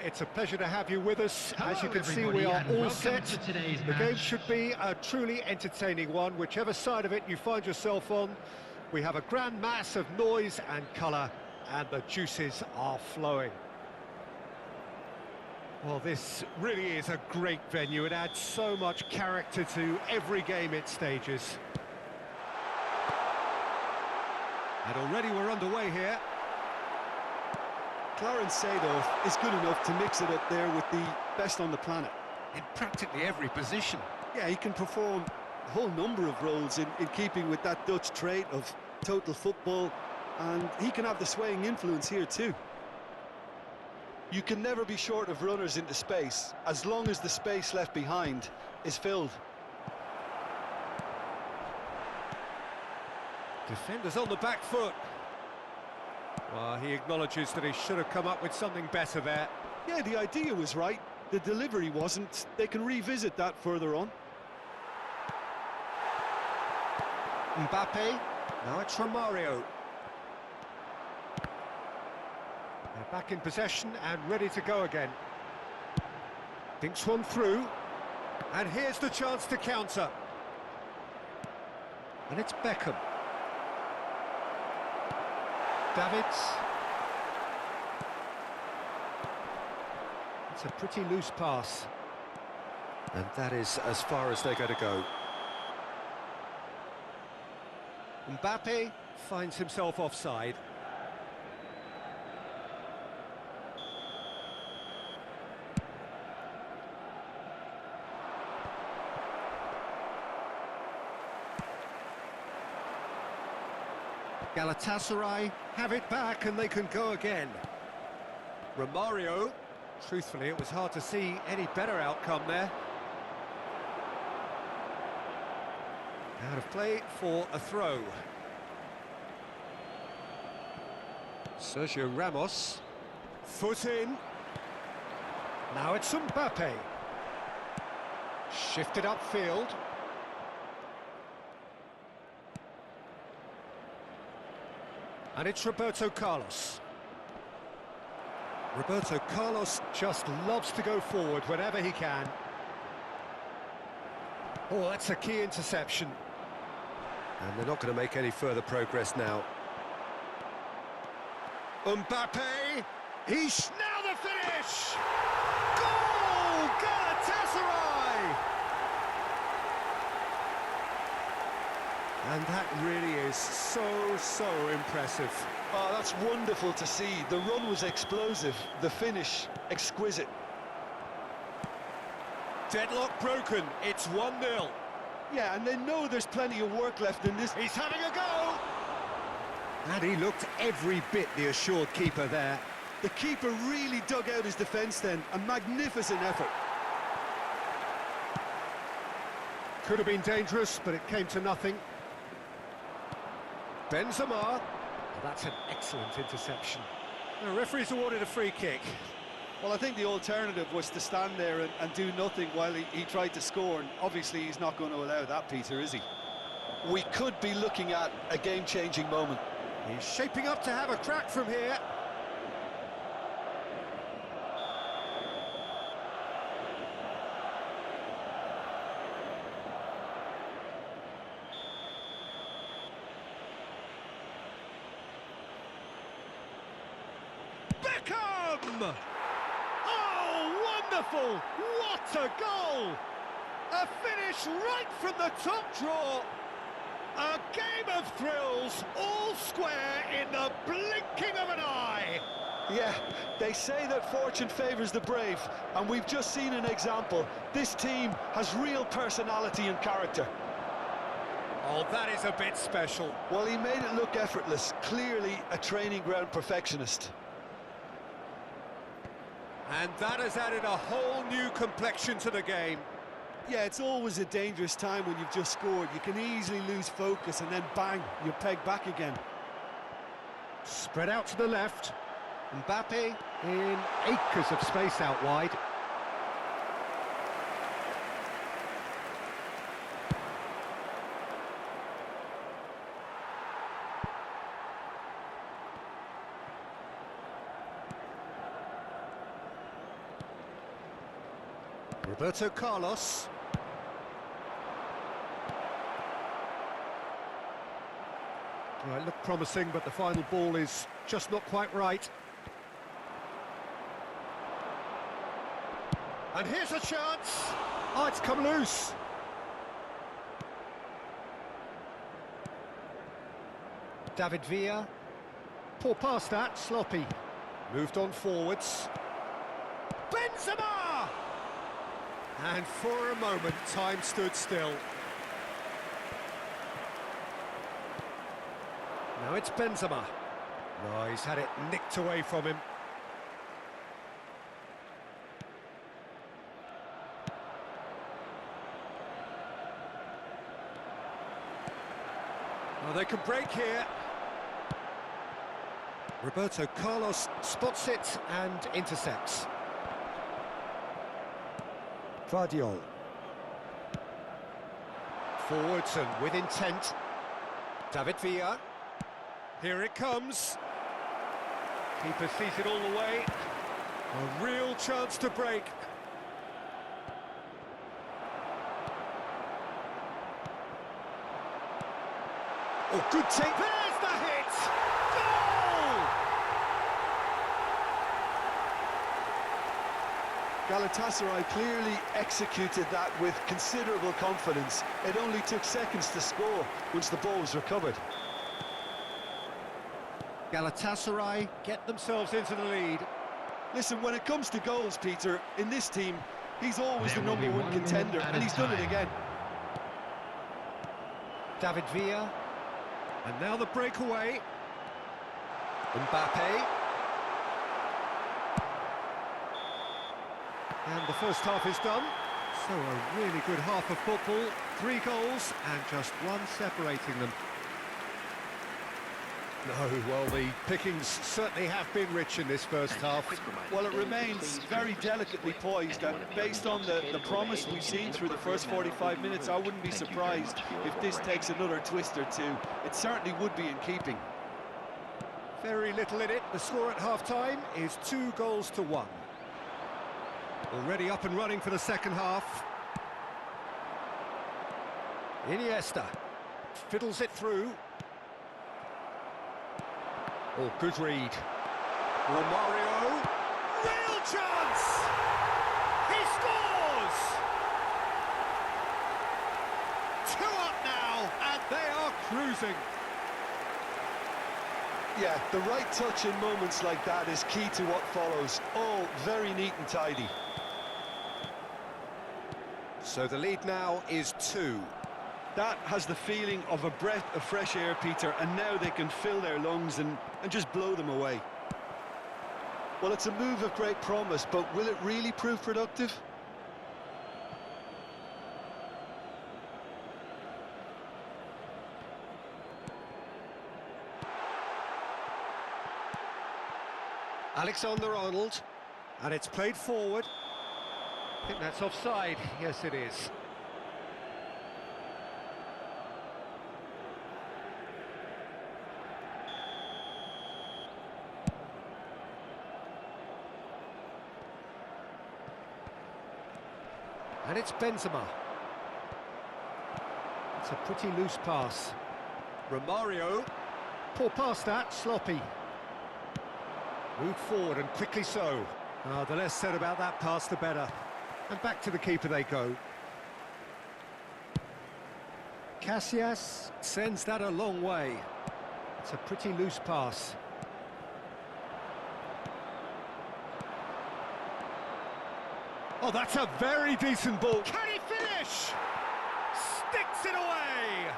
It's a pleasure to have you with us. As you can see, we are all set. The game should be a truly entertaining one, whichever side of it you find yourself on. We have a grand mass of noise and colour, and the juices are flowing. Well, this really is a great venue. It adds so much character to every game it stages. And already we're underway here. Clarence Seedorf is good enough to mix it up there with the best on the planet. In practically every position. Yeah, he can perform a whole number of roles in keeping with that Dutch trait of total football, and he can have the swaying influence here too. You can never be short of runners into space, as long as the space left behind is filled. Defenders on the back foot. Well, he acknowledges that he should have come up with something better there. Yeah, the idea was right, the delivery wasn't. They can revisit that further on. Mbappe, now it's Romario. They're back in possession and ready to go again. Thinks one through, and here's the chance to counter. And it's Beckham. Davids. It's a pretty loose pass. And that is as far as they're going to go. Mbappe finds himself offside. Galatasaray have it back and they can go again. Romario, truthfully it was hard to see any better outcome there. Out of play for a throw. Sergio Ramos, foot in. Now it's Mbappe. Shifted upfield. And it's Roberto Carlos. Roberto Carlos just loves to go forward whenever he can. Oh, that's a key interception. And they're not going to make any further progress now. Mbappe! He's now the finish! Goal! Galatasaray! And that really is so impressive. Oh, that's wonderful to see. The run was explosive, the finish exquisite. Deadlock broken, it's 1-0. Yeah, and they know there's plenty of work left in this. He's having a go! And he looked every bit the assured keeper there. The keeper really dug out his defence then, a magnificent effort. Could have been dangerous, but it came to nothing. Benzema, well, that's an excellent interception. The referee's awarded a free kick. Well, I think the alternative was to stand there and do nothing while he tried to score, and obviously he's not going to allow that, Peter, is he? We could be looking at a game-changing moment. He's shaping up to have a crack from here. Beckham! Oh, wonderful! What a goal! A finish right from the top draw. A game of thrills, all square in the blinking of an eye. Yeah, they say that fortune favours the brave, and we've just seen an example. This team has real personality and character. Oh, that is a bit special. Well, he made it look effortless, clearly a training ground perfectionist. And that has added a whole new complexion to the game. Yeah, it's always a dangerous time when you've just scored. You can easily lose focus and then bang, you're pegged back again. Spread out to the left. Mbappe in acres of space out wide. Roberto Carlos. Well, it looked promising, but the final ball is just not quite right. And here's a chance. Oh, it's come loose. David Villa. Poor pass that, sloppy. Moved on forwards. Benzema! And for a moment, time stood still. Now it's Benzema. No, he's had it nicked away from him. Oh, they can break here. Roberto Carlos spots it and intercepts. Vardiol. Forwards and with intent. David Villa. Here it comes. Keeper sees it all the way. A real chance to break. Oh, good take. There's the hit! Goal! Galatasaray clearly executed that with considerable confidence. It only took seconds to score once the ball was recovered. Galatasaray get themselves into the lead. Listen, when it comes to goals, Peter, in this team, he's always the number one contender, and he's done it again. David Villa. And now the breakaway. Mbappe. And the first half is done. So a really good half of football. 3 goals and just one separating them. No, well, the pickings certainly have been rich in this first half. Well, it remains very delicately poised, and based on the promise we've seen through the first 45 minutes, I wouldn't be surprised if this takes another twist or two. It certainly would be in keeping. Very little in it. The score at half-time is 2-1. Already up and running for the second half. Iniesta fiddles it through. Oh, good read. Romario. Real chance! He scores! 2 up now, And they are cruising. Yeah, the right touch in moments like that is key to what follows. All very neat and tidy. So the lead now is 2. That has the feeling of a breath of fresh air, Peter, and now they can fill their lungs and just blow them away. Well, it's a move of great promise, but will it really prove productive? Alexander-Arnold, and it's played forward. I think that's offside. Yes, it is. And it's Benzema. It's a pretty loose pass. Romario. Poor pass that, sloppy. Moved forward and quickly so. The less said about that pass, the better. And back to the keeper they go. Casillas sends that a long way. It's a pretty loose pass. Oh, that's a very decent ball. can he finish? Sticks it away!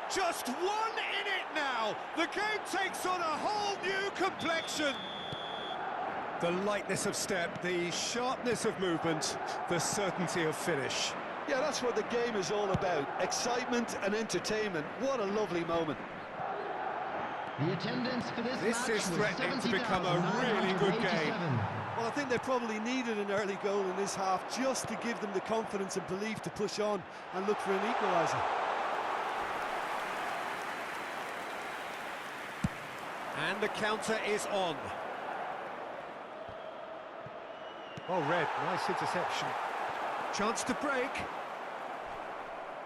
Just 1 in it now! The game takes on a whole new complexion! The lightness of step, the sharpness of movement, the certainty of finish. Yeah, that's what the game is all about. Excitement and entertainment. What a lovely moment. The attendance for this This match is was threatening to become a really good game. 70,987. Well, I think they probably needed an early goal in this half just to give them the confidence and belief to push on and look for an equaliser. And the counter is on. Well read, nice interception. Chance to break.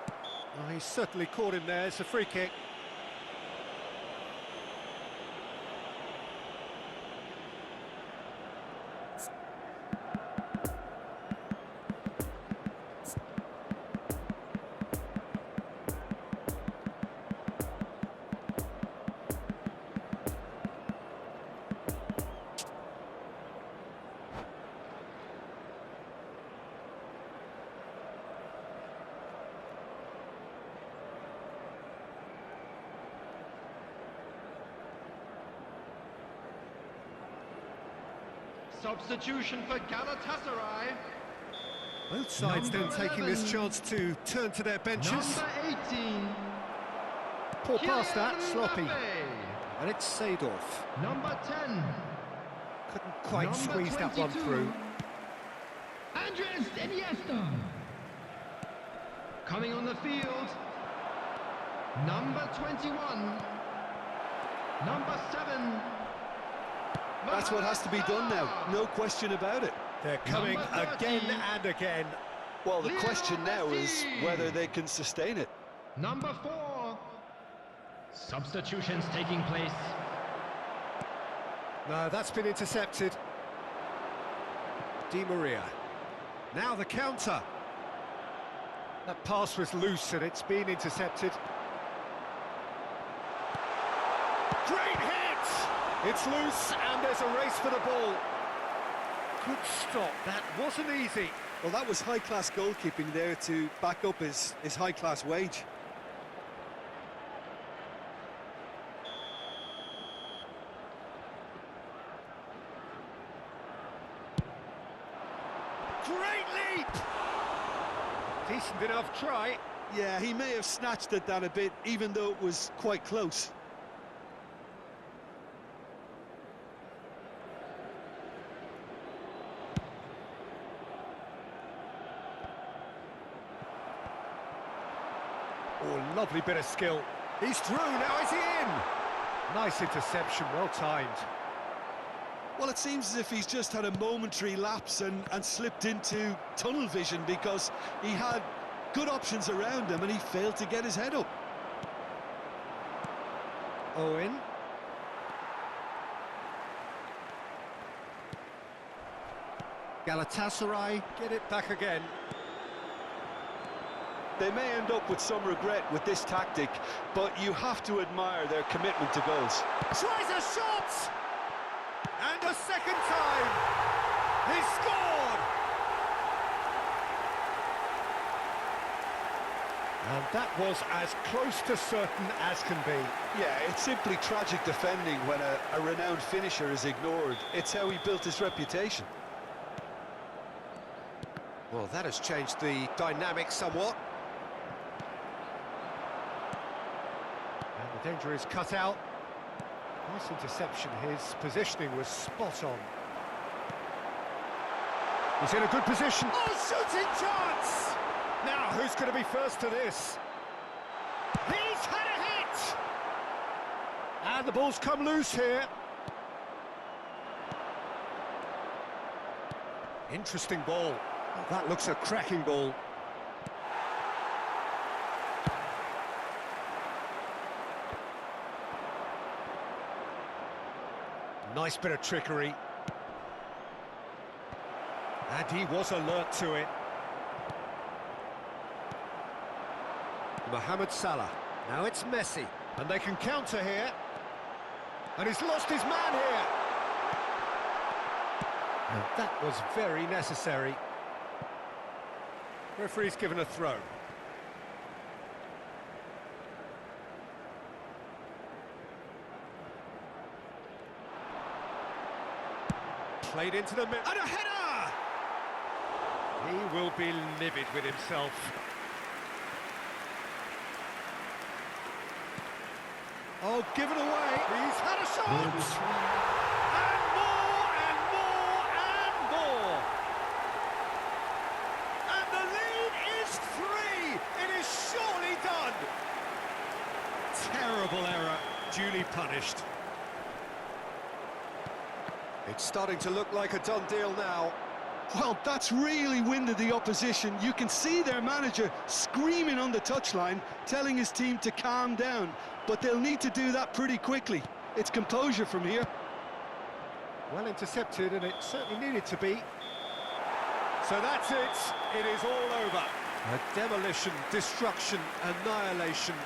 Oh, he's certainly caught him there, it's a free kick. Substitution for Galatasaray. Both sides then Number taking 11. this chance to turn to their benches. Number 18. Poor pass that, sloppy. Mbappe. And it's Seedorf. Number 10. Couldn't quite Number squeeze that one 22. through. Andres Iniesta. Coming on the field. Number 21. Number 7. That's what has to be done now, no question about it. They're coming Number 30. again and again. Well, the question now is whether they can sustain it. Number 4. Substitutions taking place. No, that's been intercepted. Di Maria. Now the counter. That pass was loose and it's been intercepted. Great hit! It's loose and there's a race for the ball. Good stop, that wasn't easy. Well, that was high-class goalkeeping there to back up his high-class wage. Great leap! Decent enough try. Yeah, he may have snatched at that a bit, even though it was quite close. Oh, lovely bit of skill. He's through, now is he in? Nice interception, well timed. Well, it seems as if he's just had a momentary lapse and slipped into tunnel vision because he had good options around him and he failed to get his head up. Owen. Galatasaray get it back again. They may end up with some regret with this tactic, but you have to admire their commitment to goals. Tries a shot! And a second time! He scored! And that was as close to certain as can be. Yeah, it's simply tragic defending when a renowned finisher is ignored. It's how he built his reputation. Well, that has changed the dynamic somewhat. And the danger is cut out. Nice interception, his positioning was spot on. He's in a good position. Oh, shooting chance! Now, who's going to be first to this? He's had a hit! And the ball's come loose here. Interesting ball. Oh, that looks a cracking ball. Nice bit of trickery. And he was alert to it. Mohamed Salah. Now it's Messi. And they can counter here. And he's lost his man here. And that was very necessary. Referee's given a throw. Played into the middle. And a header! He will be livid with himself. Oh, given away. He's had a shot. And more and more and more. And the lead is 3. It is surely done. Terrible error, duly punished. It's starting to look like a done deal now. Well, that's really winded the opposition. You can see their manager screaming on the touchline, telling his team to calm down. But they'll need to do that pretty quickly. It's composure from here. Well intercepted, and it certainly needed to be. So that's it. It is all over. A demolition, destruction, annihilation